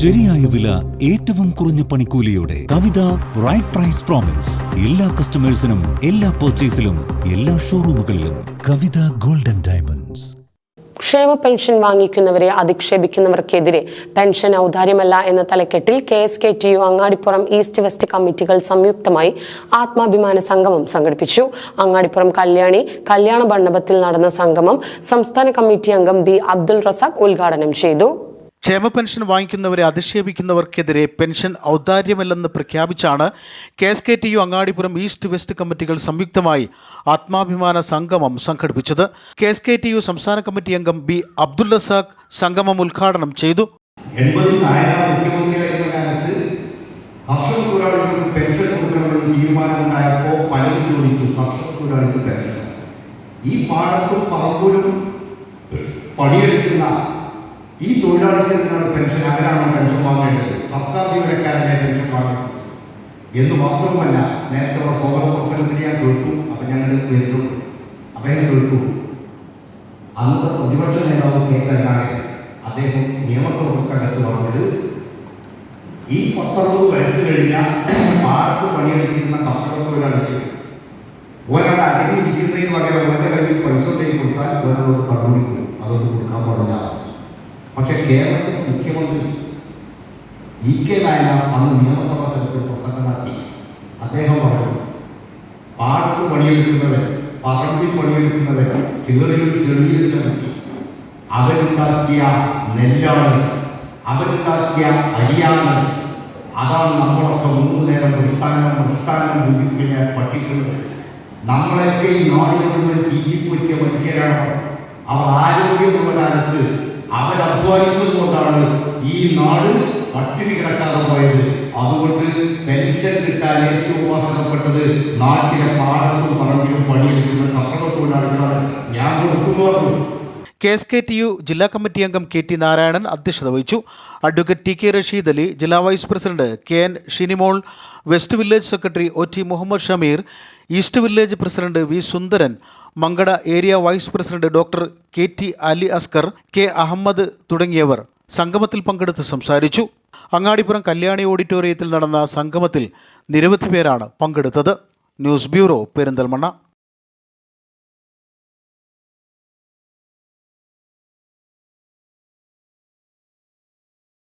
ശരിയായ വില, ഏറ്റവും കുറഞ്ഞ പണിക്കൂലിയോടെ കവിത റൈറ്റ് പ്രൈസ് പ്രോമിസ്. എല്ലാ കസ്റ്റമേഴ്സിനും, എല്ലാ പർച്ചേസിലും, എല്ലാ ഷോറൂമുകളിലും കവിത ഗോൾഡൻ ഡയമണ്ട്സ്. ക്ഷേമ പെൻഷൻ വാങ്ങിക്കുന്നവരെ അധിക്ഷേപിക്കുന്നവർക്കെതിരെ പെൻഷൻ ഔദാര്യമല്ല എന്ന തലക്കെട്ടിൽ KSKTU അങ്ങാടിപ്പുറം ഈസ്റ്റ് വെസ്റ്റ് കമ്മിറ്റികൾ സംയുക്തമായി ആത്മാഭിമാന സംഗമം സംഘടിപ്പിച്ചു. അങ്ങാടിപ്പുറം കല്യാണ മണ്ഡപത്തിൽ നടന്ന സംഗമം സംസ്ഥാന കമ്മിറ്റി അംഗം B. അബ്ദുൾ റസാഖ് ഉദ്ഘാടനം ചെയ്തു. ക്ഷേമ പെൻഷൻ വാങ്ങിക്കുന്നവരെ അധിക്ഷേപിക്കുന്നവർക്കെതിരെ പെൻഷൻ ഔദാര്യമല്ലെന്ന് പ്രഖ്യാപിച്ചാണ് KSKTU അങ്ങാടിപ്പുറം ഈസ്റ്റ് വെസ്റ്റ് കമ്മിറ്റികൾ സംയുക്തമായി ആത്മാഭിമാന സംഗമം സംഘടിപ്പിച്ചത്. KSKTU സംസ്ഥാന കമ്മിറ്റി അംഗം B. അബ്ദുൾ റസാഖ് സംഗമം ഉദ്ഘാടനം ചെയ്തു. ഈ പാടത്തും പറമ്പൂരും പണിയെടുക്കുന്ന ഈ തൊഴിലാളികൾക്കാണ് പെൻഷൻ, അവരാണ് പെൻഷൻ വാങ്ങേണ്ടത്, സർക്കാർ ജീവനക്കാരനെ പെൻഷൻ വാങ്ങേണ്ടത് എന്ന് മാത്രമല്ല. നേരത്തെ സോമന പ്രസംഗത്തിൽ ഞാൻ കേട്ടു, അപ്പം ഞങ്ങൾ കേട്ടു, അദ്ദേഹം കേട്ടു. അന്ന് പ്രതിപക്ഷ നേതാവ് K. കരുണാകരൻ അദ്ദേഹം നിയമസഭക്കകത്ത് പറഞ്ഞത്, ഈ 19 വയസ്സ് കഴിഞ്ഞ പാടത്ത് പണിയെടുക്കുന്ന കർഷക തൊഴിലാളിക്ക് ഒരാൾ അടങ്ങിയിരിക്കുന്നതിന് പകരം ഒരേ കയ്യിൽ പൈസ കൊടുത്താൽ ഒരാളോട് കണ്ടുപിടിക്കും, അതൊന്ന് കൊടുക്കാൻ പറഞ്ഞാൽ. പക്ഷെ കേരളത്തിലെ മുഖ്യമന്ത്രി E.K. നായനാർ അന്ന് നിയമസഭാ തലത്തിൽ പ്രസംഗം നടത്തി. അദ്ദേഹം പറഞ്ഞു, പാടത്ത് പണിയെടുക്കുന്നവൻ, പറമ്പിൽ പണിയെടുക്കുന്നവൻ, സിഗറിൽ ചെറിയ ചമക്കി അവരുണ്ടാക്കിയ നെല്ലാണ്, അവരുണ്ടാക്കിയ അരിയാണ്, അതാണ് നമ്മളൊക്കെ 3 നേരം മൃഷ്ടാനം പൂജിക്കുന്ന ഭക്ഷിക്കുന്നത്. നമ്മളൊക്കെ ഈ നാടിൽ നിന്ന് തീറ്റിപ്പറ്റിയ മനുഷ്യരാണ്. അവർ ആരോഗ്യമുള്ള കാലത്ത് അവരധ്വാനിച്ചതുകൊണ്ടാണ് ഈ നാട് പട്ടിണി കിടക്കാതെ പോയത്. അതുകൊണ്ട് പെൻഷൻ കിട്ടാൻ ഏറ്റവും അർഹതപ്പെട്ടത് നാട്ടിലെ പാടത്തും പറമ്പിലും പണിയെടുക്കുന്ന കർഷക തൊഴിലാളികളാണ്. ഞാൻ കൊടുക്കുന്നു. KSKTU ജില്ലാ കമ്മിറ്റി അംഗം KT നാരായണൻ അധ്യക്ഷത വഹിച്ചു. അഡ്വക്കേറ്റ് TK റഷീദ് അലി, ജില്ലാ vice president KN Shinimol, west village secretary OT Muhammad Shameer, east village president V. Sundaran, Mankada area vice president doctor KT Ali Askar, K. Ahammed തുടങ്ങിയവർ സംഗമത്തിൽ പങ്കെടുത്ത് സംസാരിച്ചു. അങ്ങാടിപ്പുറം കല്യാണി ഓഡിറ്റോറിയത്തിൽ നടന്ന സംഗമത്തിൽ നിരവധി പേരാണ് പങ്കെടുത്തത്. News bureau, Perinthalmanna.